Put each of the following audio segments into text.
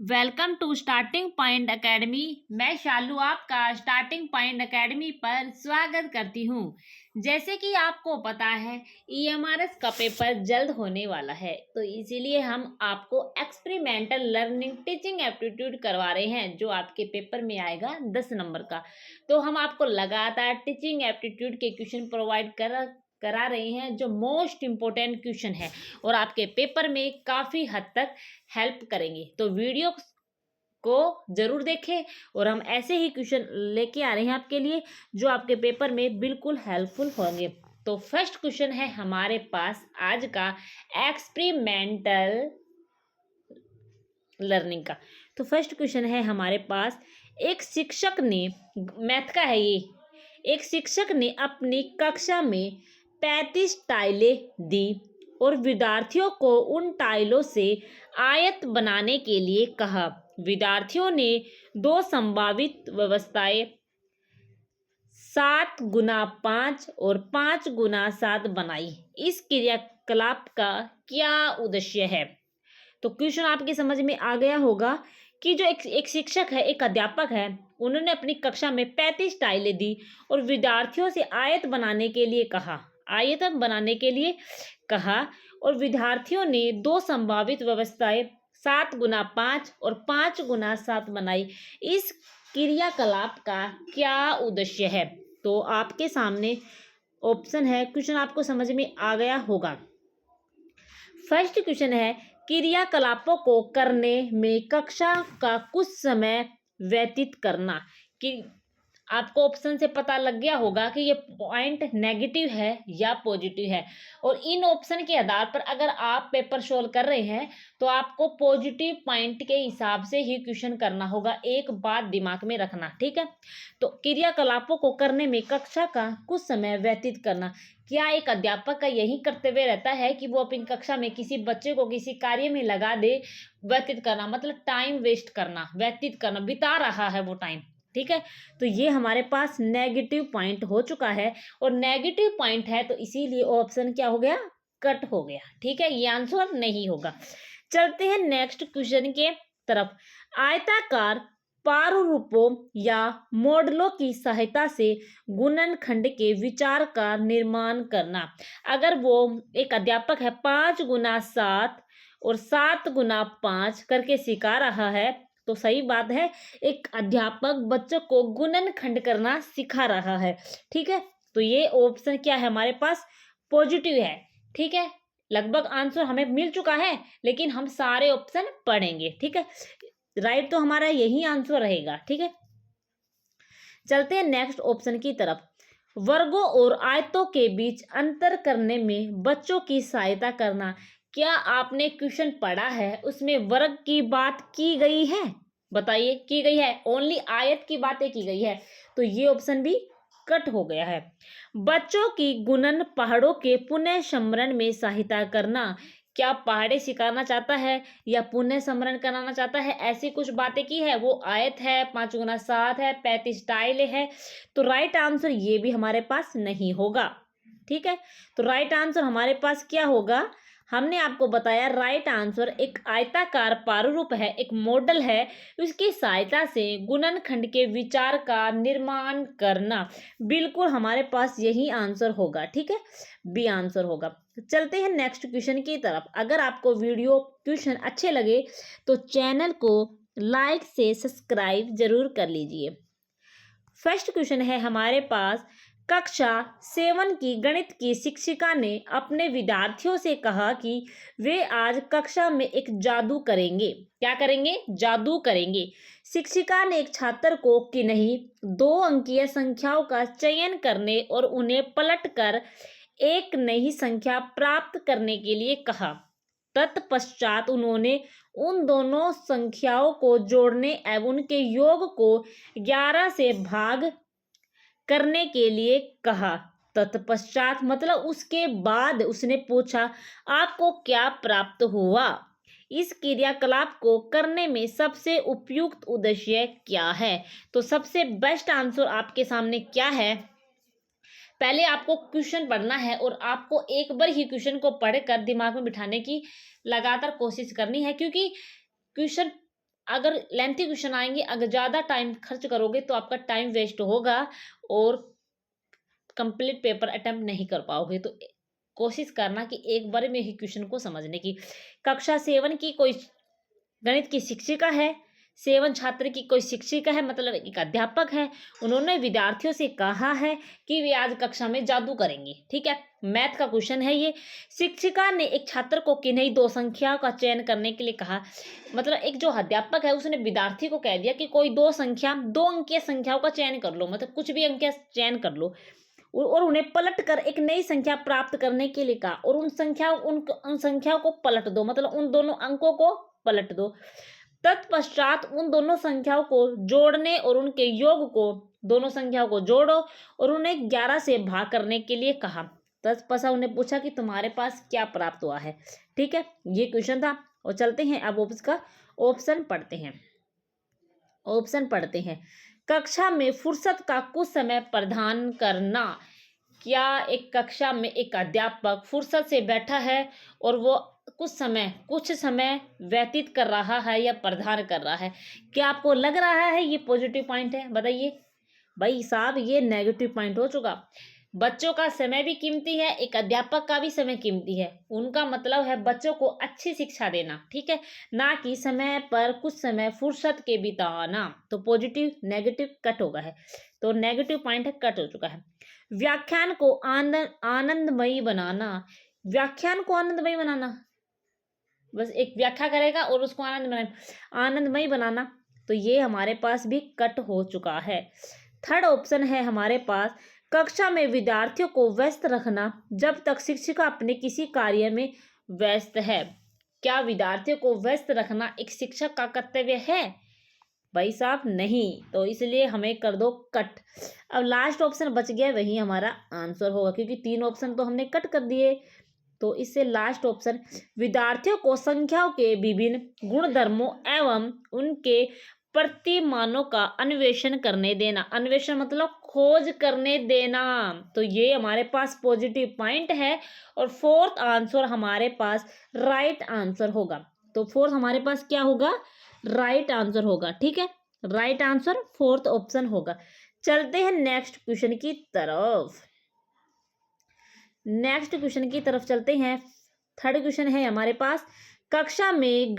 Welcome to starting point academy. मैं शालू आपका starting point academy पर स्वागत करती हूँ। जैसे कि आपको पता है ईएमआरएस का पेपर जल्द होने वाला है, तो इसीलिए हम आपको एक्सपेरिमेंटल लर्निंग टीचिंग एप्टीट्यूड करवा रहे हैं, जो आपके पेपर में आएगा 10 नंबर का। तो हम आपको लगातार टीचिंग एप्टीट्यूड के क्वेश्चन प्रोवाइड करा रहे हैं, जो मोस्ट इम्पोर्टेंट क्वेश्चन है और आपके पेपर में काफ़ी हद तक हेल्प करेंगे। तो वीडियो को जरूर देखें और हम ऐसे ही क्वेश्चन लेके आ रहे हैं आपके लिए, जो आपके पेपर में बिल्कुल हेल्पफुल होंगे। तो फर्स्ट क्वेश्चन है हमारे पास आज का एक्सपेरिमेंटल लर्निंग का। तो फर्स्ट क्वेश्चन है हमारे पास, एक शिक्षक ने, मैथ का है ये, एक शिक्षक ने अपनी कक्षा में 35 टाइलें दी और विद्यार्थियों को उन टाइलों से आयत बनाने के लिए कहा। विद्यार्थियों ने दो संभावित व्यवस्थाएं 7 गुना 5 और 5 गुना 7 बनाई। इस क्रियाकलाप का क्या उद्देश्य है? तो क्वेश्चन आपकी समझ में आ गया होगा कि जो एक शिक्षक है, एक अध्यापक है, उन्होंने अपनी कक्षा में 35 टाइलें दी और विद्यार्थियों से आयत बनाने के लिए कहा। आयतन बनाने के लिए कहा और विद्यार्थियों ने दो संभावित व्यवस्थाएं 7 गुना 5 और 5 गुना 7 बनाई। इस क्रियाकलाप का क्या उद्देश्य है? तो आपके सामने ऑप्शन है, क्वेश्चन आपको समझ में आ गया होगा। फर्स्ट क्वेश्चन है, क्रियाकलापों को करने में कक्षा का कुछ समय व्यतीत करना। कि आपको ऑप्शन से पता लग गया होगा कि ये पॉइंट नेगेटिव है या पॉजिटिव है, और इन ऑप्शन के आधार पर अगर आप पेपर सोल्व कर रहे हैं तो आपको पॉजिटिव पॉइंट के हिसाब से ही क्वेश्चन करना होगा। एक बात दिमाग में रखना, ठीक है। तो क्रियाकलापों को करने में कक्षा का कुछ समय व्यतीत करना, क्या एक अध्यापक का यही कर्तव्य रहता है कि वो अपनी कक्षा में किसी बच्चे को किसी कार्य में लगा दे? व्यतीत करना मतलब टाइम वेस्ट करना, व्यतीत करना, बिता रहा है वो टाइम, ठीक है। तो ये हमारे पास नेगेटिव पॉइंट हो चुका है, और नेगेटिव पॉइंट है तो इसीलिए ऑप्शन क्या हो गया? कट हो गया, ठीक है। ये आंसर नहीं होगा। चलते हैं नेक्स्ट क्वेश्चन के तरफ। आयताकार प्रारूपों या मॉडलों की सहायता से गुणनखंड के विचार का निर्माण करना। अगर वो एक अध्यापक है 5 गुना 7 और 7 गुना 5 करके सिखा रहा है, तो सही बात है, एक अध्यापक बच्चों को गुणनखंड करना सिखा रहा है, ठीक है। तो ये ऑप्शन क्या है हमारे पास? पॉजिटिव है, ठीक है। लगभग आंसर हमें मिल चुका है, लेकिन हम सारे ऑप्शन पढ़ेंगे, ठीक है। राइट तो हमारा यही आंसर रहेगा, ठीक है। चलते हैं नेक्स्ट ऑप्शन की तरफ। वर्गों और आयतों के बीच अंतर करने में बच्चों की सहायता करना। क्या आपने क्वेश्चन पढ़ा है, उसमें वर्ग की बात की गई है? बताइए, की गई है? ओनली आयत की बातें की गई है, तो ये ऑप्शन भी कट हो गया है। बच्चों की गुणन पहाड़ों के पुनः स्मरण में सहायता करना। क्या पहाड़े सिखाना चाहता है या पुनः स्मरण कराना चाहता है? ऐसी कुछ बातें की है? वो आयत है, 5 गुना 7 है, 35 टाइलें है। तो राइट आंसर ये भी हमारे पास नहीं होगा, ठीक है। तो राइट आंसर हमारे पास क्या होगा? हमने आपको बताया राइट आंसर एक आयताकार प्रारूप है, एक मॉडल है, उसकी सहायता से गुणनखंड के विचार का निर्माण करना। बिल्कुल हमारे पास यही आंसर होगा, ठीक है, बी आंसर होगा। चलते हैं नेक्स्ट क्वेश्चन की तरफ। अगर आपको वीडियो क्वेश्चन अच्छे लगे तो चैनल को लाइक से सब्सक्राइब जरूर कर लीजिए। फर्स्ट क्वेश्चन है हमारे पास, कक्षा 7 की गणित की शिक्षिका ने अपने विद्यार्थियों से कहा कि वे आज कक्षा में एक जादू करेंगे। क्या करेंगे? जादू करेंगे। शिक्षिका ने एक छात्र को कि नहीं 2 अंकीय संख्याओं का चयन करने और उन्हें पलटकर एक नई संख्या प्राप्त करने के लिए कहा। तत्पश्चात उन्होंने उन दोनों संख्याओं को जोड़ने एवं उनके योग को 11 से भाग करने के लिए कहा। तत्पश्चात मतलब उसके बाद उसने पूछा, आपको क्या प्राप्त हुआ? इस क्रियाकलाप को करने में सबसे उपयुक्त उद्देश्य क्या है? तो सबसे बेस्ट आंसर आपके सामने क्या है? पहले आपको क्वेश्चन पढ़ना है और आपको एक बार ही क्वेश्चन को पढ़कर दिमाग में बिठाने की लगातार कोशिश करनी है, क्योंकि क्वेश्चन अगर लेंथी क्वेश्चन आएंगे, अगर ज़्यादा टाइम खर्च करोगे तो आपका टाइम वेस्ट होगा और कंप्लीट पेपर अटेम्प्ट नहीं कर पाओगे। तो कोशिश करना कि एक बार में ही क्वेश्चन को समझने की। कक्षा 7 की कोई गणित की शिक्षिका है, 7 छात्र की कोई शिक्षिका है, मतलब एक अध्यापक है। उन्होंने विद्यार्थियों से कहा है कि वे आज कक्षा में जादू करेंगे। ठीक है, मैथ का क्वेश्चन है ये। शिक्षिका ने एक छात्र को किन्हीं 2 संख्याओं का चयन करने के लिए कहा। मतलब एक जो अध्यापक है उसने विद्यार्थी को कह दिया कि कोई 2 अंकीय संख्याओं का चयन कर लो, मतलब कुछ भी अंक का चयन कर लो और उन्हें पलट कर एक नई संख्या प्राप्त करने के लिए कहा। और उन संख्याओं को पलट दो, मतलब उन दोनों अंकों को पलट दो। तत्पश्चात उन दोनों संख्याओं को जोड़ने और उनके योग को, दोनों संख्याओं को जोड़ो और उन्हें 11 से भाग करने के लिए कहा। तत्पश्चात उन्हें पूछा कि तुम्हारे पास क्या प्राप्त हुआ है। ठीक है, ये क्वेश्चन था। और चलते हैं अब उसका ऑप्शन पढ़ते हैं। ऑप्शन पढ़ते हैं। कक्षा में फुर्सत का कुछ समय प्रदान करना। क्या एक कक्षा में एक अध्यापक फुर्सत से बैठा है और वो कुछ समय व्यतीत कर रहा है या प्रदान कर रहा है? क्या आपको लग रहा है ये पॉजिटिव पॉइंट है? बताइए भाई साहब, ये नेगेटिव पॉइंट हो चुका। बच्चों का समय भी कीमती है, एक अध्यापक का भी समय कीमती है। उनका मतलब है बच्चों को अच्छी शिक्षा देना, ठीक है, ना कि समय पर कुछ समय फुर्सत के बिताना। तो पॉजिटिव नेगेटिव कट होगा है, तो नेगेटिव पॉइंट है, कट हो चुका है। व्याख्यान को आनंदमयी बनाना। व्याख्यान को आनंदमयी बनाना, बस एक व्याख्या करेगा और उसको आनंदमयी बनाना, तो ये हमारे पास भी कट हो चुका है। थर्ड ऑप्शन है हमारे पास, कक्षा में विद्यार्थियों को व्यस्त रखना जब तक शिक्षिका अपने किसी कार्य में व्यस्त है। क्या विद्यार्थियों को व्यस्त रखना एक शिक्षक का कर्तव्य है? भाई साहब नहीं, तो इसलिए हमें कर दो कट। अब लास्ट ऑप्शन बच गया, वही हमारा आंसर होगा, क्योंकि 3 ऑप्शन तो हमने कट कर दिए। तो इससे लास्ट ऑप्शन, विद्यार्थियों को संख्याओं के विभिन्न गुणधर्मों एवं उनके प्रतिमानों का अन्वेषण करने देना। अन्वेषण मतलब खोज करने देना। तो ये हमारे पास पॉजिटिव पॉइंट है और फोर्थ आंसर हमारे पास राइट आंसर होगा। तो फोर्थ हमारे पास क्या होगा? राइट आंसर होगा। ठीक है, राइट आंसर फोर्थ ऑप्शन होगा। चलते हैं नेक्स्ट क्वेश्चन की तरफ। नेक्स्ट क्वेश्चन की तरफ चलते हैं। थर्ड क्वेश्चन है हमारे पास, कक्षा में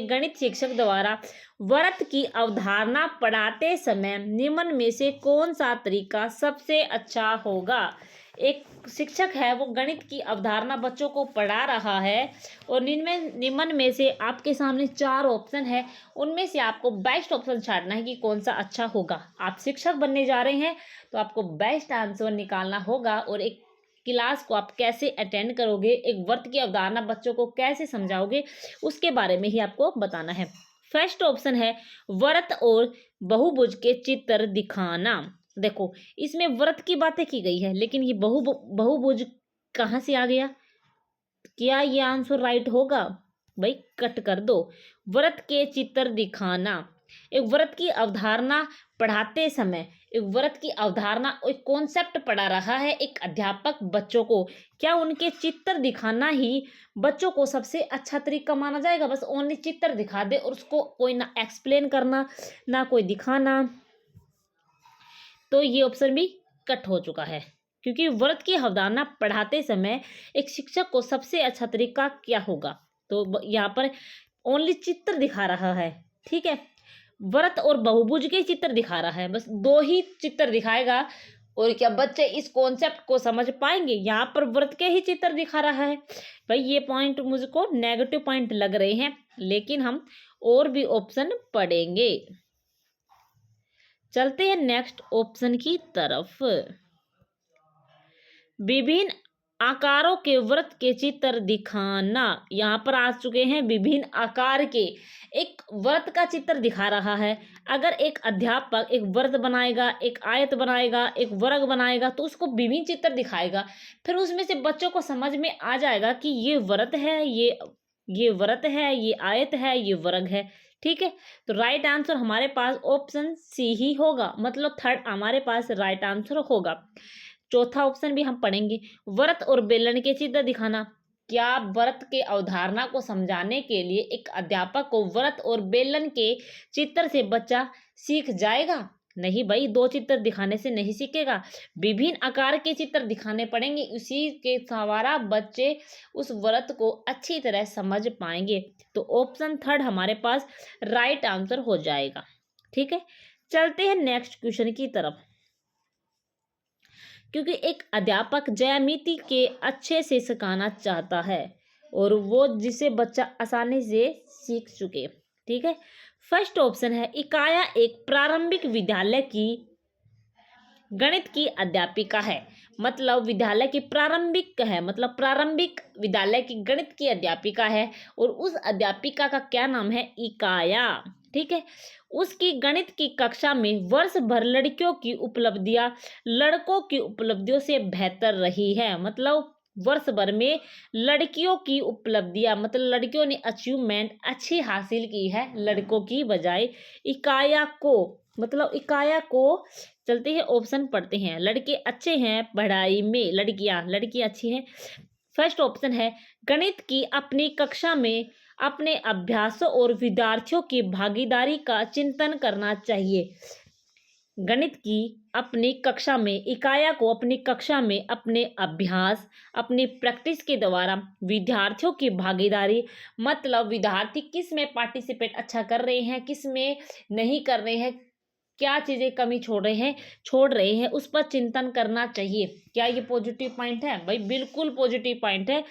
गणित शिक्षक द्वारा वृत्त की अवधारणा पढ़ाते समय निम्न में से कौन सा तरीका सबसे अच्छा होगा? एक शिक्षक है, वो गणित की अवधारणा बच्चों को पढ़ा रहा है और निम्न में से आपके सामने 4 ऑप्शन है, उनमें से आपको बेस्ट ऑप्शन छाड़ना है कि कौन सा अच्छा होगा। आप शिक्षक बनने जा रहे हैं तो आपको बेस्ट आंसर निकालना होगा और एक क्लास को आप कैसे अटेंड करोगे, एक वृत्त की अवधारणा बच्चों को कैसे समझाओगे, उसके बारे में ही आपको बताना है। फर्स्ट ऑप्शन है वृत्त और बहुभुज के चित्र दिखाना। देखो, इसमें वृत्त की बातें की गई है, लेकिन ये बहुभुज कहाँ से आ गया? क्या ये आंसर राइट होगा? भाई कट कर दो। वृत्त के चित्र दिखाना, एक वृत्त की अवधारणा पढ़ाते समय, एक वृत्त की अवधारणा, एक कॉन्सेप्ट पढ़ा रहा है एक अध्यापक बच्चों को, क्या उनके चित्र दिखाना ही बच्चों को सबसे अच्छा तरीका माना जाएगा? बस ओनली चित्र दिखा दे और उसको कोई ना एक्सप्लेन करना, ना कोई दिखाना, तो ये ऑप्शन भी कट हो चुका है। क्योंकि वृत्त की अवधारणा पढ़ाते समय एक शिक्षक को सबसे अच्छा तरीका क्या होगा? तो यहाँ पर ओनली चित्र दिखा रहा है, ठीक है, वृत्त और बहुभुज के चित्र दिखा रहा है, बस 2 ही चित्र दिखाएगा। और क्या बच्चे इस कॉन्सेप्ट को समझ पाएंगे? यहाँ पर वृत्त के ही चित्र दिखा रहा है। भाई ये पॉइंट मुझको नेगेटिव पॉइंट लग रहे हैं, लेकिन हम और भी ऑप्शन पढ़ेंगे। चलते हैं नेक्स्ट ऑप्शन की तरफ। विभिन्न आकारों के वृत्त के चित्र दिखाना। यहाँ पर आ चुके हैं विभिन्न आकार के, एक वृत्त का चित्र दिखा रहा है। अगर एक अध्यापक एक वृत्त बनाएगा, एक आयत बनाएगा, एक वर्ग बनाएगा, तो उसको विभिन्न चित्र दिखाएगा। फिर उसमें से बच्चों को समझ में आ जाएगा कि ये वृत्त है, ये वृत्त है, ये आयत है, ये वर्ग है। ठीक है, तो राइट आंसर हमारे पास ऑप्शन सी ही होगा, मतलब थर्ड हमारे पास राइट आंसर होगा। चौथा ऑप्शन भी हम पढ़ेंगे, वृत्त और बेलन के चित्र दिखाना। क्या व्रत के अवधारणा को समझाने के लिए एक अध्यापक को व्रत और बेलन के चित्र से बच्चा सीख जाएगा? नहीं भाई, दो चित्र दिखाने से नहीं सीखेगा, विभिन्न आकार के चित्र दिखाने पड़ेंगे, उसी के सहारा बच्चे उस व्रत को अच्छी तरह समझ पाएंगे। तो ऑप्शन थर्ड हमारे पास राइट आंसर हो जाएगा। ठीक है, चलते हैं नेक्स्ट क्वेश्चन की तरफ। क्योंकि एक अध्यापक ज्यामिति के अच्छे से सिखाना चाहता है और वो जिसे बच्चा आसानी से सीख चुके। ठीक है, फर्स्ट ऑप्शन है इकाया एक प्रारंभिक विद्यालय की गणित की अध्यापिका है। मतलब विद्यालय की प्रारंभिक है, मतलब प्रारंभिक विद्यालय की गणित की अध्यापिका है और उस अध्यापिका का क्या नाम है? इकाया। ठीक है, उसकी गणित की कक्षा में वर्ष भर लड़कियों की उपलब्धियां लड़कों की उपलब्धियों से बेहतर रही है। मतलब वर्ष भर में लड़कियों की उपलब्धियां, मतलब लड़कियों ने अचीवमेंट अच्छी हासिल की है लड़कों की बजाय। इकाया को, मतलब इकाया को चलते हैं ऑप्शन पढ़ते हैं। लड़के अच्छे हैं पढ़ाई में, लड़की अच्छी हैं। फर्स्ट ऑप्शन है गणित की अपनी कक्षा में अपने अभ्यासों और विद्यार्थियों की भागीदारी का चिंतन करना चाहिए। गणित की अपनी कक्षा में, इकाया को अपनी कक्षा में अपने अभ्यास, अपनी प्रैक्टिस के द्वारा विद्यार्थियों की भागीदारी, मतलब विद्यार्थी किस में पार्टिसिपेट अच्छा कर रहे हैं, किस में नहीं कर रहे हैं, क्या चीज़ें कमी छोड़ रहे हैं उस पर चिंतन करना चाहिए। क्या ये पॉजिटिव पॉइंट है? भाई बिल्कुल पॉजिटिव पॉइंट है।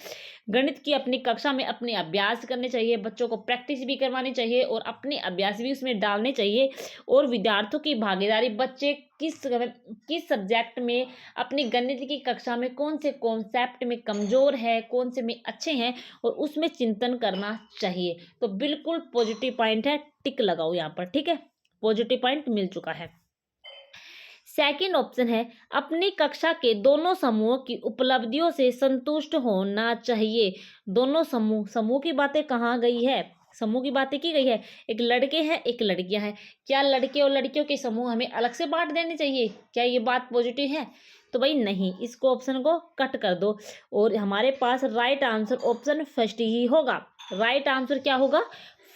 गणित की अपनी कक्षा में अपने अभ्यास करने चाहिए, बच्चों को प्रैक्टिस भी करवानी चाहिए और अपने अभ्यास भी उसमें डालने चाहिए। और विद्यार्थियों की भागीदारी, बच्चे किस सब्जेक्ट में अपनी गणित की कक्षा में कौन से कॉन्सेप्ट में कमज़ोर है, कौन से में अच्छे हैं, और उसमें चिंतन करना चाहिए। तो बिल्कुल पॉजिटिव पॉइंट है, टिक लगाओ यहाँ पर। ठीक है, पॉजिटिव पॉइंट मिल चुका है। सेकंड ऑप्शन है अपनी कक्षा के दोनों समूह की उपलब्धियों से संतुष्ट होना चाहिए। दोनों समूह की बातें कहाँ गई है? समूह की बातें की गई है, एक लड़के हैं एक लड़कियां हैं। क्या लड़के और लड़कियों के समूह हमें अलग से बांट देने चाहिए? क्या ये बात पॉजिटिव है? तो भाई नहीं, इसको ऑप्शन को कट कर दो और हमारे पास राइट आंसर ऑप्शन फर्स्ट ही होगा। राइट आंसर क्या होगा?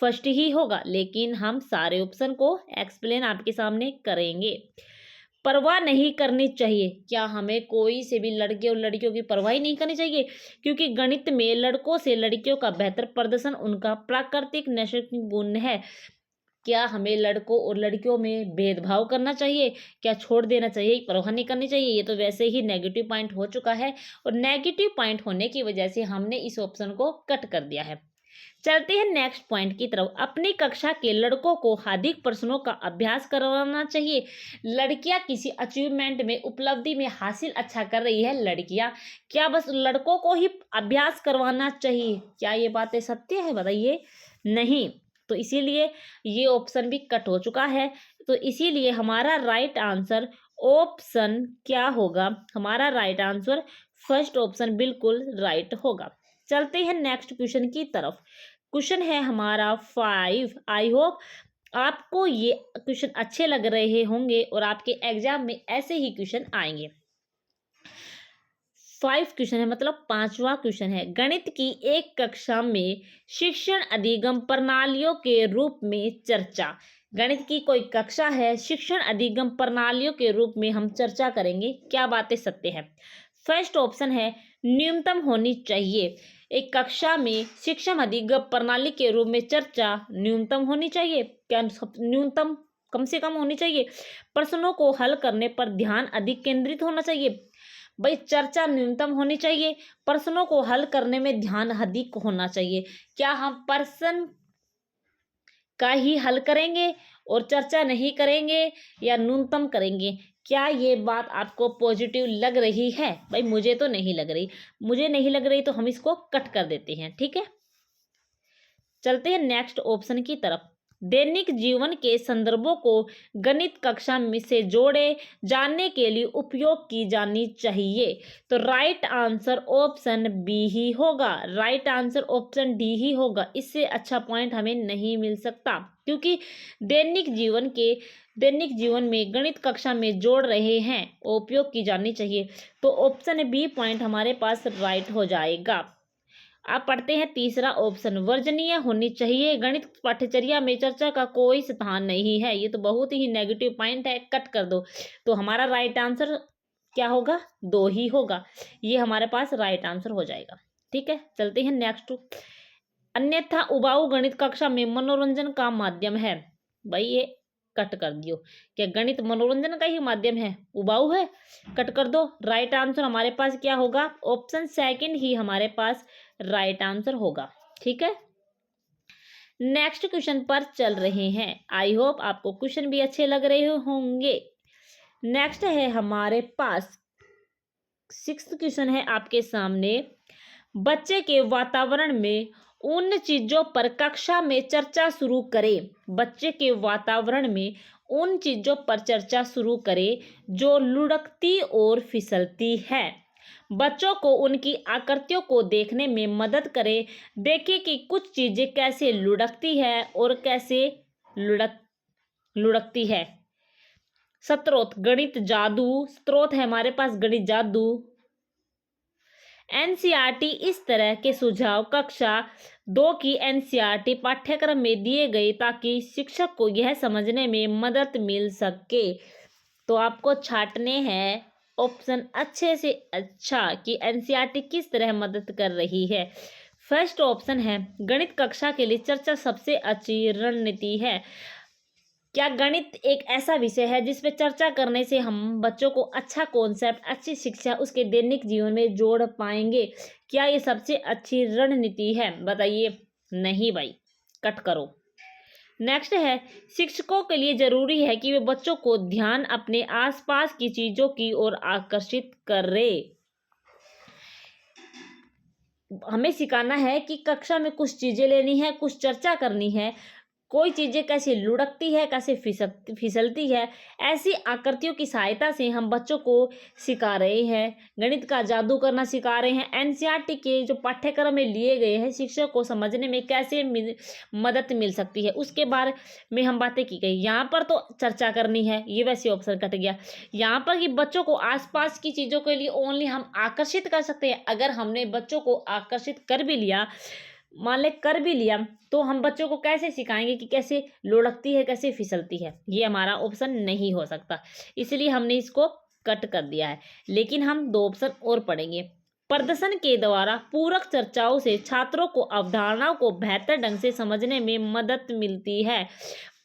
फर्स्ट ही होगा। लेकिन हम सारे ऑप्शन को एक्सप्लेन आपके सामने करेंगे। परवाह नहीं करनी चाहिए। क्या हमें कोई से भी लड़के और लड़कियों की परवाह ही नहीं करनी चाहिए? क्योंकि गणित में लड़कों से लड़कियों का बेहतर प्रदर्शन उनका प्राकृतिक नैसर्गिक गुण है। क्या हमें लड़कों और लड़कियों में भेदभाव करना चाहिए? क्या छोड़ देना चाहिए, परवाह नहीं करनी चाहिए? ये तो वैसे ही नेगेटिव पॉइंट हो चुका है और नेगेटिव पॉइंट होने की वजह से हमने इस ऑप्शन को कट कर दिया है। चलते हैं नेक्स्ट पॉइंट की तरफ। अपनी कक्षा के लड़कों को अधिक प्रश्नों का अभ्यास करवाना चाहिए। लड़कियां किसी अचीवमेंट में, उपलब्धि में हासिल अच्छा कर रही है लड़कियां, क्या बस लड़कों को ही अभ्यास करवाना चाहिए? क्या ये बातें सत्य है? बताइए। नहीं। तो इसीलिए ये ऑप्शन भी कट हो चुका है। तो इसीलिए हमारा राइट आंसर ऑप्शन क्या होगा? हमारा राइट आंसर फर्स्ट ऑप्शन बिल्कुल राइट होगा। चलते हैं नेक्स्ट क्वेश्चन की तरफ। क्वेश्चन है हमारा 5। आई होप आपको ये क्वेश्चन अच्छे लग रहे होंगे और आपके एग्जाम में ऐसे ही क्वेश्चन आएंगे। 5 क्वेश्चन है, मतलब 5वां क्वेश्चन है। गणित की एक कक्षा में शिक्षण अधिगम प्रणालियों के रूप में चर्चा। गणित की कोई कक्षा है, शिक्षण अधिगम प्रणालियों के रूप में हम चर्चा करेंगे। क्या बातें सत्य है? फर्स्ट ऑप्शन है न्यूनतम होनी चाहिए। एक कक्षा में शिक्षण अधिगम प्रणाली के रूप में चर्चा न्यूनतम होनी चाहिए। क्या न्यूनतम कम से कम होनी चाहिए? प्रश्नों को हल करने पर ध्यान अधिक केंद्रित होना चाहिए। भाई चर्चा न्यूनतम होनी चाहिए, प्रश्नों को हल करने में ध्यान अधिक होना चाहिए। क्या हम प्रश्न का ही हल करेंगे और चर्चा नहीं करेंगे या न्यूनतम करेंगे? क्या ये बात आपको पॉजिटिव लग रही है? भाई मुझे तो नहीं लग रही। मुझे नहीं लग रही तो हम इसको कट कर देते हैं। ठीक है, चलते हैं नेक्स्ट ऑप्शन की तरफ। दैनिक जीवन के संदर्भों को गणित कक्षा में से जोड़े जानने के लिए उपयोग की जानी चाहिए। तो राइट आंसर ऑप्शन बी ही होगा। राइट आंसर ऑप्शन डी ही होगा। इससे अच्छा पॉइंट हमें नहीं मिल सकता, क्योंकि दैनिक जीवन में गणित कक्षा में जोड़ रहे हैं, उपयोग की जानी चाहिए। तो ऑप्शन बी पॉइंट हमारे पास राइट हो जाएगा। आप पढ़ते हैं तीसरा ऑप्शन, वर्जनीय होनी चाहिए, गणित पाठ्यचर्या में चर्चा का कोई स्थान नहीं है। ये तो बहुत ही नेगेटिव पॉइंट है, कट कर दो। तो हमारा राइट आंसर क्या होगा? 2 ही होगा। ये हमारे पास राइट आंसर हो जाएगा। ठीक है, चलते हैं नेक्स्ट। अन्यथा उबाऊ गणित कक्षा में मनोरंजन का माध्यम है। भाई ये कट कर दियो। क्या गणित मनोरंजन का ही माध्यम है? उबाऊ है, कट कर दो। राइट आंसर हमारे पास क्या होगा? ऑप्शन सेकंड ही हमारे पास राइट आंसर होगा। ठीक है, नेक्स्ट क्वेश्चन पर चल रहे हैं। आई होप आपको क्वेश्चन भी अच्छे लग रहे होंगे। नेक्स्ट है हमारे पास 6th क्वेश्चन है आपके सामने। बच्चे के वातावरण में उन चीजों पर कक्षा में चर्चा शुरू करें। बच्चे के वातावरण में उन चीजों पर चर्चा शुरू करें जो लुढ़कती और फिसलती है। बच्चों को उनकी आकृतियों को देखने में मदद करें। देखें कि कुछ चीजें कैसे लुढ़कती है और कैसे लुढ़कती है। स्रोत गणित जादू, स्रोत है हमारे पास गणित जादू। एनसीईआरटी इस तरह के सुझाव कक्षा 2 की एनसीईआरटी पाठ्यक्रम में दिए गए ताकि शिक्षक को यह समझने में मदद मिल सके। तो आपको छांटने हैं ऑप्शन अच्छे से अच्छा कि एनसीईआरटी किस तरह मदद कर रही है। फर्स्ट ऑप्शन है गणित कक्षा के लिए चर्चा सबसे अच्छी रणनीति है। क्या गणित एक ऐसा विषय है जिसपे चर्चा करने से हम बच्चों को अच्छा कॉन्सेप्ट, अच्छी शिक्षा उसके दैनिक जीवन में जोड़ पाएंगे? क्या ये सबसे अच्छी रणनीति है? बताइए। नहीं भाई, कट करो। नेक्स्ट है शिक्षकों के लिए जरूरी है कि वे बच्चों को ध्यान अपने आसपास की चीजों की ओर आकर्षित करें। हमें सिखाना है कि कक्षा में कुछ चीजें लेनी है, कुछ चर्चा करनी है। कोई चीजें कैसे लुढ़कती है, कैसे फिसलती है, ऐसी आकृतियों की सहायता से हम बच्चों को सिखा रहे हैं। गणित का जादू करना सिखा रहे हैं। एनसीईआरटी के जो पाठ्यक्रम में लिए गए हैं शिक्षक को समझने में कैसे मदद मिल सकती है उसके बारे में हम बातें की गई। यहाँ पर तो चर्चा करनी है, ये वैसे ऑप्शन कट गया। यहाँ पर कि बच्चों को आसपास की चीजों के लिए ओनली हम आकर्षित कर सकते हैं। अगर हमने बच्चों को आकर्षित कर भी लिया, मान ले कर भी लिया, तो हम बच्चों को कैसे सिखाएंगे कि कैसे लुढ़कती है, कैसे फिसलती है? ये हमारा ऑप्शन नहीं हो सकता, इसलिए हमने इसको कट कर दिया है। लेकिन हम 2 ऑप्शन और पढ़ेंगे। प्रदर्शन के द्वारा पूरक चर्चाओं से छात्रों को अवधारणाओं को बेहतर ढंग से समझने में मदद मिलती है।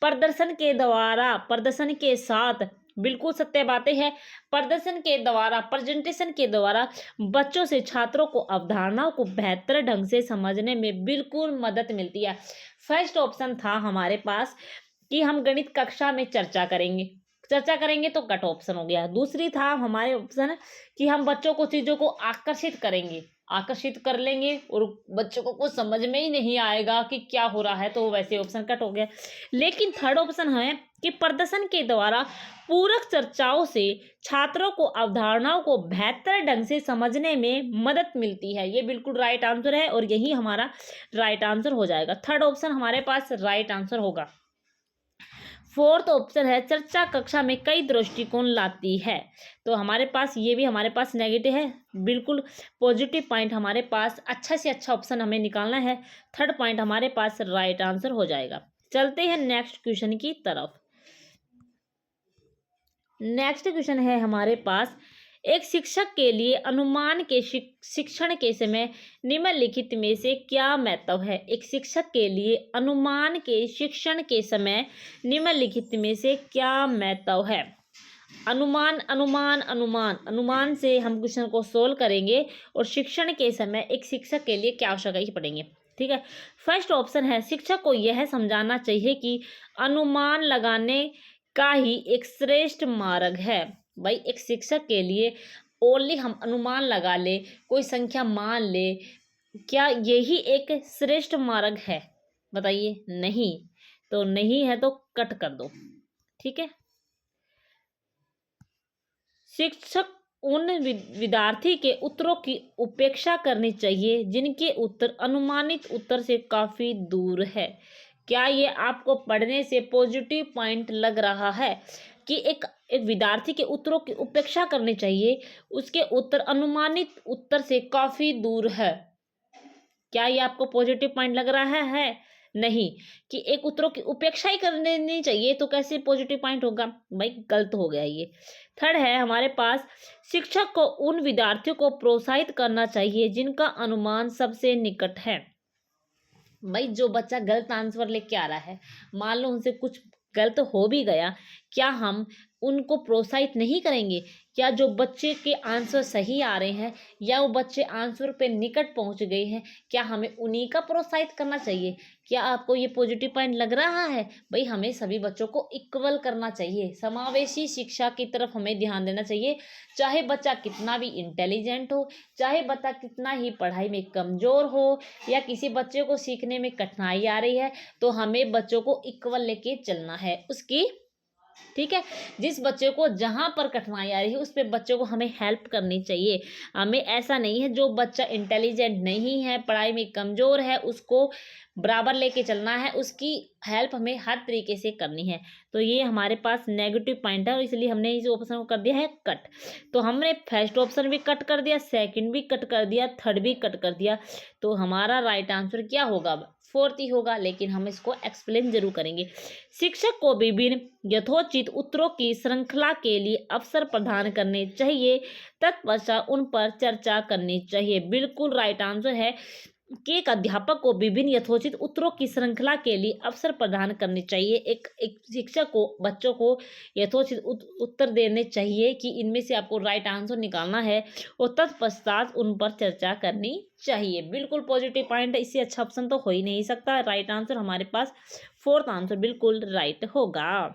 प्रदर्शन के द्वारा, प्रदर्शन के साथ, बिल्कुल सत्य बातें हैं। प्रदर्शन के द्वारा, प्रेजेंटेशन के द्वारा बच्चों से छात्रों को अवधारणाओं को बेहतर ढंग से समझने में बिल्कुल मदद मिलती है। फर्स्ट ऑप्शन था हमारे पास कि हम गणित कक्षा में चर्चा करेंगे, चर्चा करेंगे तो कट ऑप्शन हो गया। दूसरी था हमारे ऑप्शन कि हम बच्चों को चीजों को आकर्षित करेंगे, आकर्षित कर लेंगे और बच्चों को कुछ समझ में ही नहीं आएगा कि क्या हो रहा है, तो वैसे ऑप्शन कट हो गया। लेकिन थर्ड ऑप्शन है कि प्रदर्शन के द्वारा पूरक चर्चाओं से छात्रों को अवधारणाओं को बेहतर ढंग से समझने में मदद मिलती है। ये बिल्कुल राइट आंसर है और यही हमारा राइट आंसर हो जाएगा। थर्ड ऑप्शन हमारे पास राइट आंसर होगा। फोर्थ ऑप्शन है चर्चा कक्षा में कई दृष्टिकोण लाती है। तो हमारे पास ये भी हमारे पास नेगेटिव है, बिल्कुल पॉजिटिव पॉइंट हमारे पास अच्छा से अच्छा ऑप्शन हमें निकालना है। थर्ड पॉइंट हमारे पास राइट आंसर हो जाएगा। चलते हैं नेक्स्ट क्वेश्चन की तरफ। नेक्स्ट क्वेश्चन है हमारे पास, एक शिक्षक के लिए अनुमान के शिक्षण के समय निम्नलिखित में से क्या महत्व है? एक शिक्षक के लिए अनुमान के शिक्षण के समय निम्नलिखित में से क्या महत्व है? अनुमान अनुमान अनुमान अनुमान से हम क्वेश्चन को सोल्व करेंगे और शिक्षण के समय एक शिक्षक के लिए क्या आवश्यक है पढ़ेंगे। ठीक है, फर्स्ट ऑप्शन है शिक्षक को यह समझाना चाहिए कि अनुमान लगाने का ही एक श्रेष्ठ मार्ग है। भाई एक शिक्षक के लिए ओनली हम अनुमान लगा ले, कोई संख्या मान ले, क्या यही एक श्रेष्ठ मार्ग है? बताइए। नहीं, तो नहीं है तो कट कर दो। ठीक है, शिक्षक उन विद्यार्थी के उत्तरों की उपेक्षा करनी चाहिए जिनके उत्तर अनुमानित उत्तर से काफी दूर है। क्या ये आपको पढ़ने से पॉजिटिव पॉइंट लग रहा है कि एक विद्यार्थी के उत्तरों की उपेक्षा करनी चाहिए, उसके उत्तर अनुमानित उत्तर से काफी दूर है? क्या ये आपको पॉजिटिव पॉइंट लग रहा है? नहीं। कि एक उत्तरों की उपेक्षा ही कर देनी चाहिए तो कैसे पॉजिटिव पॉइंट होगा? भाई गलत हो गया ये। थर्ड है हमारे पास, शिक्षक को उन विद्यार्थियों को प्रोत्साहित करना चाहिए जिनका अनुमान सबसे निकट है। भाई जो बच्चा गलत आंसर लेके आ रहा है, मान लो उनसे कुछ गलत हो भी गया, क्या हम उनको प्रोत्साहित नहीं करेंगे? क्या जो बच्चे के आंसर सही आ रहे हैं या वो बच्चे आंसर पे निकट पहुंच गए हैं, क्या हमें उन्हीं का प्रोत्साहित करना चाहिए? क्या आपको ये पॉजिटिव पॉइंट लग रहा है? भाई हमें सभी बच्चों को इक्वल करना चाहिए, समावेशी शिक्षा की तरफ हमें ध्यान देना चाहिए। चाहे बच्चा कितना भी इंटेलिजेंट हो, चाहे बच्चा कितना ही पढ़ाई में कमजोर हो, या किसी बच्चे को सीखने में कठिनाई आ रही है, तो हमें बच्चों को इक्वल लेके चलना है उसकी। ठीक है, जिस बच्चे को जहां पर कठिनाई आ रही है उस पे बच्चे को हमें हेल्प करनी चाहिए। हमें ऐसा नहीं है जो बच्चा इंटेलिजेंट नहीं है, पढ़ाई में कमजोर है, उसको बराबर लेके चलना है, उसकी हेल्प हमें हर तरीके से करनी है। तो ये हमारे पास नेगेटिव पॉइंट है और इसलिए हमने इस ऑप्शन को कर दिया है कट। तो हमने फर्स्ट ऑप्शन भी कट कर दिया, सेकंड भी कट कर दिया, थर्ड भी कट कर दिया। तो हमारा राइट आंसर क्या होगा? फोर्थ ही होगा, लेकिन हम इसको एक्सप्लेन जरूर करेंगे। शिक्षक को विभिन्न यथोचित उत्तरों की श्रृंखला के लिए अवसर प्रदान करने चाहिए, तत्पश्चात उन पर चर्चा करनी चाहिए। बिल्कुल राइट आंसर है कि एक अध्यापक को विभिन्न यथोचित उत्तरों की श्रृंखला के लिए अवसर प्रदान करने चाहिए। एक शिक्षक को बच्चों को यथोचित उत्तर देने चाहिए कि इनमें से आपको राइट आंसर निकालना है और तत्पश्चात उन पर चर्चा करनी चाहिए। बिल्कुल पॉजिटिव पॉइंट है, इससे अच्छा ऑप्शन तो हो ही नहीं सकता। राइट आंसर हमारे पास फोर्थ आंसर बिल्कुल राइट होगा।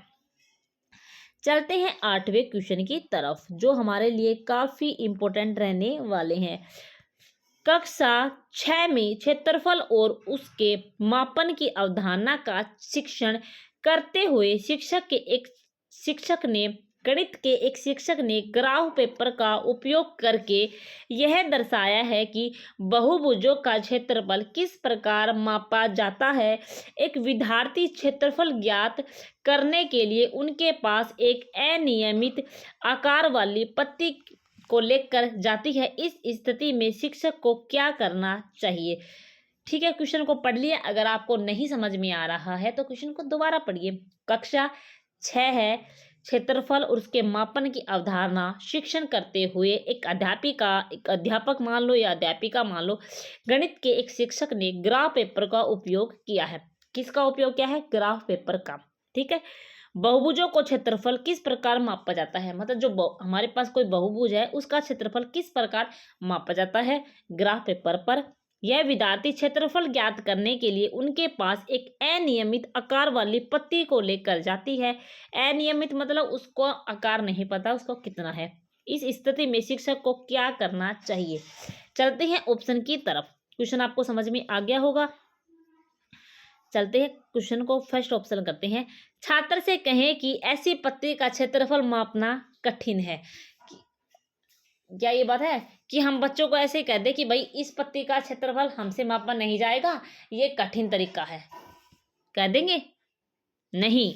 चलते हैं 8वें क्वेश्चन की तरफ, जो हमारे लिए काफी इंपॉर्टेंट रहने वाले हैं। कक्षा 6 में क्षेत्रफल और उसके मापन की अवधारणा का शिक्षण करते हुए गणित के एक शिक्षक ने ग्राफ पेपर का उपयोग करके यह दर्शाया है कि बहुभुजों का क्षेत्रफल किस प्रकार मापा जाता है। एक विद्यार्थी क्षेत्रफल ज्ञात करने के लिए उनके पास एक अनियमित आकार वाली पत्ती को लेकर जाती है। इस स्थिति में शिक्षक को क्या करना चाहिए? ठीक है, क्वेश्चन को पढ़ लिया। अगर आपको नहीं समझ में आ रहा है तो क्वेश्चन को दोबारा पढ़िए। कक्षा 6 है, क्षेत्रफल और उसके मापन की अवधारणा शिक्षण करते हुए एक अध्यापक मान लो या अध्यापिका मान लो, गणित के एक शिक्षक ने ग्राफ पेपर का उपयोग किया है। किसका उपयोग किया है? ग्राफ पेपर का। ठीक है, बहुभुजों को क्षेत्रफल किस प्रकार मापा जाता है, मतलब जो हमारे पास कोई बहुभुज है उसका क्षेत्रफल किस प्रकार मापा जाता है? ग्राफ पेपर पर। यह विद्यार्थी क्षेत्रफल ज्ञात करने के लिए उनके पास एक अनियमित आकार वाली पत्ती को लेकर जाती है। अनियमित मतलब उसको आकार नहीं पता उसको कितना है। इस स्थिति में शिक्षक को क्या करना चाहिए? चलते हैं ऑप्शन की तरफ। क्वेश्चन आपको समझ में आ गया होगा। चलते हैं क्वेश्चन को, फर्स्ट ऑप्शन करते हैं। छात्र से कहें कि ऐसी पत्ती का क्षेत्रफल मापना कठिन है। क्या ये बात है कि हम बच्चों को ऐसे कह दे कि भाई इस पत्ती का क्षेत्रफल हमसे मापा नहीं जाएगा, ये कठिन तरीका है, कह देंगे? नहीं,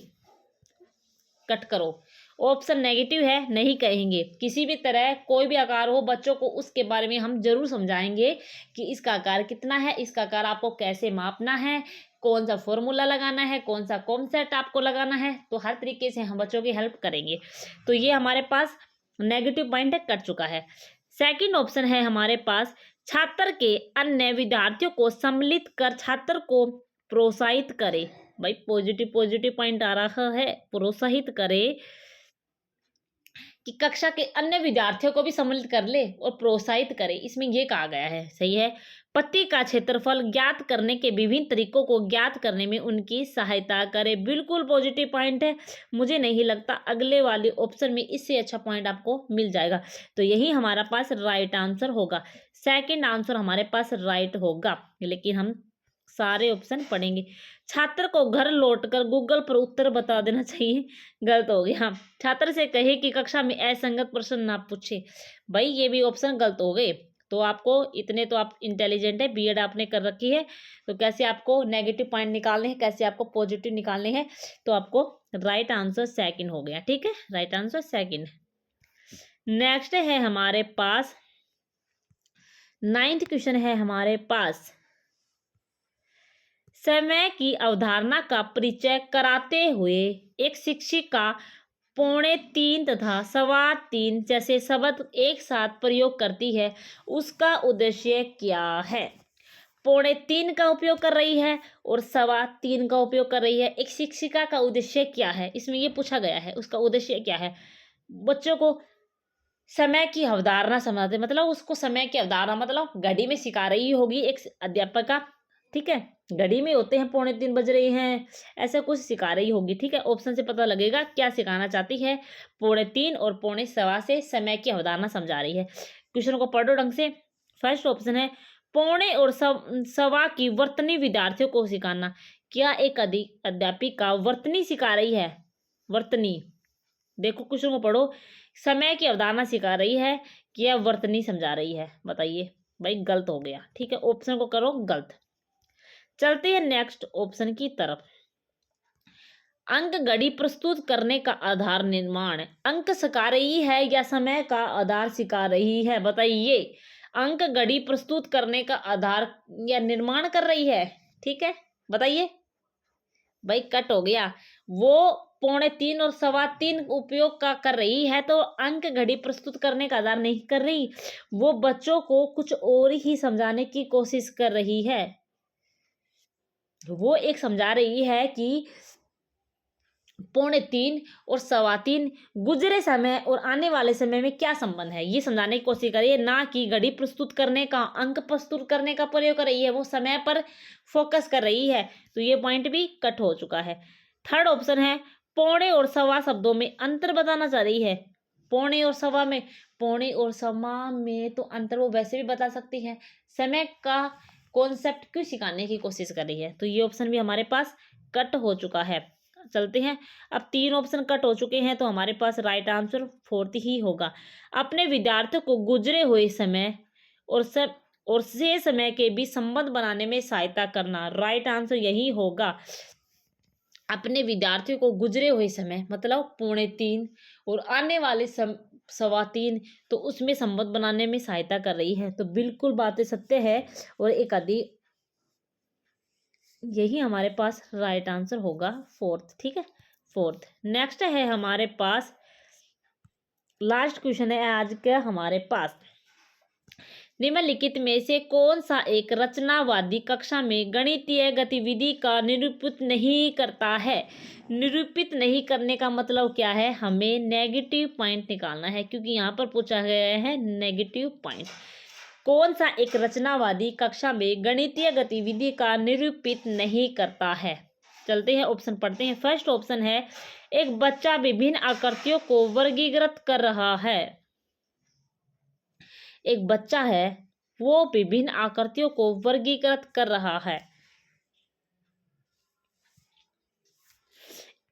कट करो। ऑप्शन नेगेटिव है, नहीं कहेंगे। किसी भी तरह कोई भी आकार हो, बच्चों को उसके बारे में हम जरूर समझाएंगे कि इसका आकार कितना है, इसका आकार आपको कैसे मापना है, कौन सा फॉर्मूला लगाना है, कौन सा कॉन्सेप्ट आपको लगाना है। तो हर तरीके से हम बच्चों की हेल्प करेंगे। तो ये हमारे पास नेगेटिव पॉइंट है, कट चुका है। सेकंड ऑप्शन है हमारे पास, छात्र के अन्य विद्यार्थियों को सम्मिलित कर छात्र को प्रोत्साहित करे। भाई पॉजिटिव पॉइंट आ रहा है, प्रोत्साहित करे कि कक्षा के अन्य विद्यार्थियों को भी सम्मिलित कर ले और प्रोत्साहित करे। इसमें ये कहा गया है, सही है। पत्ती का क्षेत्रफल ज्ञात करने के विभिन्न तरीकों को ज्ञात करने में उनकी सहायता करे। बिल्कुल पॉजिटिव पॉइंट है। मुझे नहीं लगता अगले वाले ऑप्शन में इससे अच्छा पॉइंट आपको मिल जाएगा। तो यही हमारा पास राइट आंसर होगा। सेकंड आंसर हमारे पास राइट होगा, लेकिन हम सारे ऑप्शन पढ़ेंगे। छात्र को घर लौटकर गूगल पर उत्तर बता देना चाहिए, गलत हो गया। छात्र से कहे कि कक्षा में असंगत प्रश्न ना पूछे। भाई ये भी ऑप्शन गलत हो गए। तो आपको इतने तो आप इंटेलिजेंट है, बीएड आपने कर रखी है, तो कैसे आपको नेगेटिव पॉइंट निकालने हैं, कैसे आपको पॉजिटिव निकालने हैं। तो आपको राइट आंसर सेकंड हो गया। ठीक है, राइट आंसर सेकंड। नेक्स्ट है हमारे पास 9th क्वेश्चन है हमारे पास। समय की अवधारणा का परिचय कराते हुए एक शिक्षिका 2:45 तथा 3:15 जैसे शब्द एक साथ प्रयोग करती है, उसका उद्देश्य क्या है? 2:45 का उपयोग कर रही है और 3:15 का उपयोग कर रही है। एक शिक्षिका का उद्देश्य क्या है? इसमें ये पूछा गया है, उसका उद्देश्य क्या है? बच्चों को समय की अवधारणा समझाते, मतलब उसको समय की अवधारणा मतलब घड़ी में सिखा रही होगी एक अध्यापका, ठीक है। घड़ी में होते हैं 2:45 बज रहे हैं, ऐसा कुछ सिखा रही होगी, ठीक है। ऑप्शन से पता लगेगा क्या सिखाना चाहती है। 2:45 और 2:15 से समय की अवधारणा समझा रही है। क्वेश्चन को पढ़ो ढंग से। फर्स्ट ऑप्शन है 2:45 और 1:15 की वर्तनी विद्यार्थियों को सिखाना। क्या एक अध्यापिका वर्तनी सिखा रही है? वर्तनी, देखो क्वेश्चन को पढ़ो। समय की अवधारणा सिखा रही है कि यह वर्तनी समझा रही है? बताइए भाई, गलत हो गया, ठीक है। ऑप्शन को करो गलत। चलते हैं नेक्स्ट ऑप्शन की तरफ। अंक घड़ी प्रस्तुत करने का आधार निर्माण। अंक सिखा रही है या समय का आधार सिखा रही है? बताइए। अंक घड़ी प्रस्तुत करने का आधार या निर्माण कर रही है, ठीक है। बताइए भाई, कट हो गया। वो 2:45 और 3:15 उपयोग का कर रही है, तो अंक घड़ी प्रस्तुत करने का आधार नहीं कर रही, वो बच्चों को कुछ और ही समझाने की कोशिश कर रही है। वो एक समझा रही है कि 2:45 और 3:15 गुजरे समय और आने वाले समय में क्या संबंध है, ये समझाने की कोशिश कर रही है, ना कि घड़ी प्रस्तुत करने का, अंक प्रस्तुत करने का प्रयोग कर रही है। वो समय पर फोकस कर रही है, तो ये पॉइंट भी कट हो चुका है। थर्ड ऑप्शन है 2:45 और 1:15 शब्दों में अंतर बताना चाह रही है। 2:45 और 1:15 में, 2:45 और 1:15 में तो अंतर वो वैसे भी बता सकती है, समय का कॉन्सेप्ट क्यों सिखाने की कोशिश कर रही है? तो ये ऑप्शन भी हमारे पास कट हो चुका है। चलते हैं, अब 3 ऑप्शन कट हो चुके हैं, तो हमारे पास राइट आंसर 4th ही होगा। अपने विद्यार्थियों को गुजरे हुए समय और से समय के बीच संबंध बनाने में सहायता करना। राइट आंसर यही होगा। अपने विद्यार्थियों को गुजरे हुए समय मतलब 2:45 और आने वाले 3:15, तो उसमें संबंध बनाने में सहायता कर रही है। तो बिल्कुल बातें सत्य है और एक आदि यही हमारे पास राइट आंसर होगा 4th, ठीक है। 4th। नेक्स्ट है हमारे पास, लास्ट क्वेश्चन है आज का हमारे पास। निम्नलिखित में से कौन सा एक रचनावादी कक्षा में गणितीय गतिविधि का निरूपित नहीं करता है? निरूपित नहीं करने का मतलब क्या है? हमें नेगेटिव पॉइंट निकालना है, क्योंकि यहाँ पर पूछा गया है नेगेटिव पॉइंट। कौन सा एक रचनावादी कक्षा में गणितीय गतिविधि का निरूपित नहीं करता है? चलते हैं, ऑप्शन पढ़ते हैं। फर्स्ट ऑप्शन है एक बच्चा विभिन्न आकृतियों को वर्गीकृत कर रहा है। एक बच्चा है, वो विभिन्न आकृतियों को वर्गीकृत कर रहा है।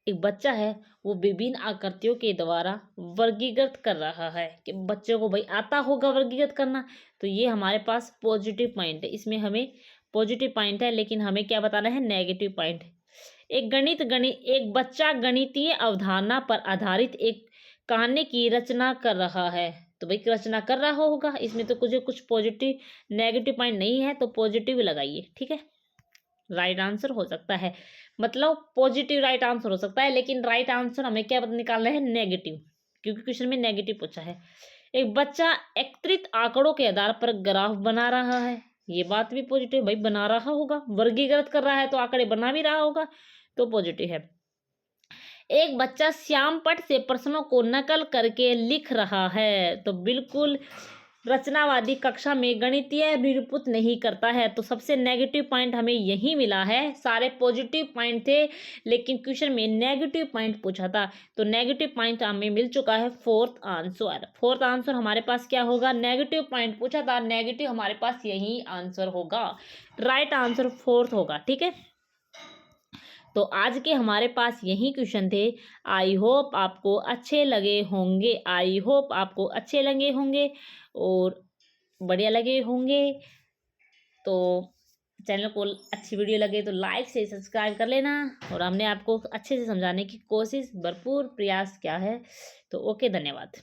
एक बच्चा है, वो विभिन्न आकृतियों के द्वारा वर्गीकृत कर रहा है। कि बच्चे को भाई आता होगा वर्गीकृत करना, तो ये हमारे पास पॉजिटिव पॉइंट है। इसमें हमें पॉजिटिव पॉइंट है, लेकिन हमें क्या बताना है? Negative point. एक बच्चा गणितीय अवधारणा पर आधारित एक कहानी की रचना कर रहा है। तो भाई रचना कर रहा होगा, इसमें तो कुछ पॉजिटिव नेगेटिव पॉइंट नहीं है, तो पॉजिटिव लगाइए, ठीक है। राइट आंसर हो सकता है, मतलब पॉजिटिव राइट आंसर हो सकता है, लेकिन राइट आंसर हमें क्या निकालना है? नेगेटिव, क्योंकि क्वेश्चन में नेगेटिव पूछा है। एक बच्चा एकत्रित आंकड़ों के आधार पर ग्राफ बना रहा है। ये बात भी पॉजिटिव, भाई बना रहा होगा, वर्गीकृत कर रहा है तो आंकड़े बना भी रहा होगा, तो पॉजिटिव है। एक बच्चा श्यामपट्ट से प्रश्नों को नकल करके लिख रहा है, तो बिल्कुल रचनावादी कक्षा में गणितीय निरूपित नहीं करता है, तो सबसे नेगेटिव पॉइंट हमें यही मिला है। सारे पॉजिटिव पॉइंट थे, लेकिन क्वेश्चन में नेगेटिव पॉइंट पूछा था, तो नेगेटिव पॉइंट हमें मिल चुका है 4th आंसर। 4th आंसर हमारे पास क्या होगा? नेगेटिव पॉइंट पूछा था, नेगेटिव हमारे पास यही आंसर होगा। राइट आंसर 4th होगा, ठीक है। तो आज के हमारे पास यही क्वेश्चन थे। आई होप आपको अच्छे लगे होंगे, आई होप आपको अच्छे लगे होंगे और बढ़िया लगे होंगे। तो चैनल को अच्छी वीडियो लगे तो लाइक से सब्सक्राइब कर लेना, और हमने आपको अच्छे से समझाने की कोशिश, भरपूर प्रयास किया है। तो ओके, धन्यवाद।